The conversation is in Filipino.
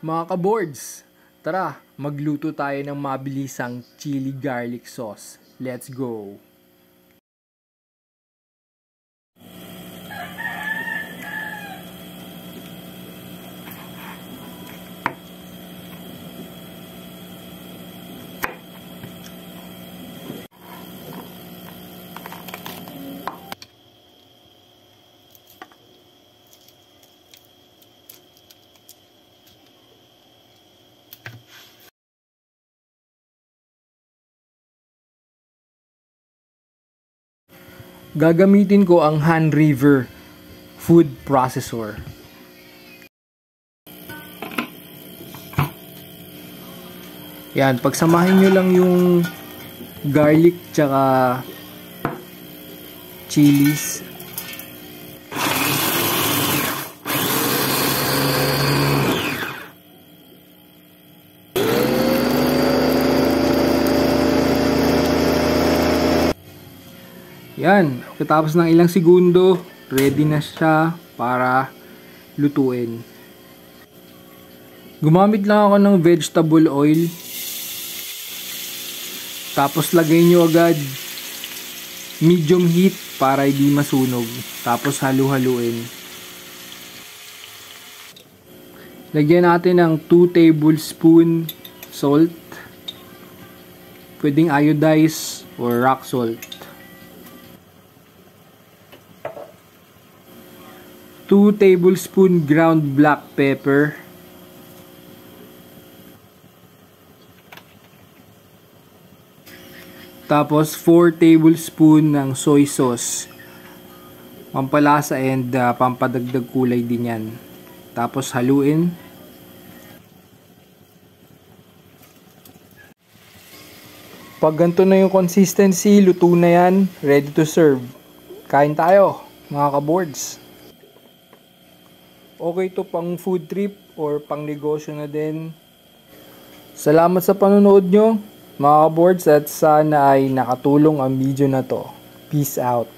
Mga kaboards, tara, magluto tayo ng mabilisang chili garlic sauce. Let's go! Gagamitin ko ang Han River food processor. Yan, pagsamahin nyo lang yung garlic tsaka chilies. Yan, katapos ng ilang segundo, ready na siya para lutuin. Gumamit lang ako ng vegetable oil. Tapos lagay nyo agad medium heat para hindi masunog. Tapos halu-haluin. Lagyan natin ng 2 tablespoon salt. Pwedeng iodized or rock salt. 2 tablespoon ground black pepper. Tapos 4 tablespoon ng soy sauce. Pampalasa and pampadagdag kulay din yan. Tapos haluin. Pag ganito na yung consistency, luto na yan. Ready to serve. Kain tayo, mga kaboards. Okay to pang food trip or pang negosyo na din. Salamat sa panonood nyo, mga kaboards, at sana ay nakatulong ang video na to. Peace out.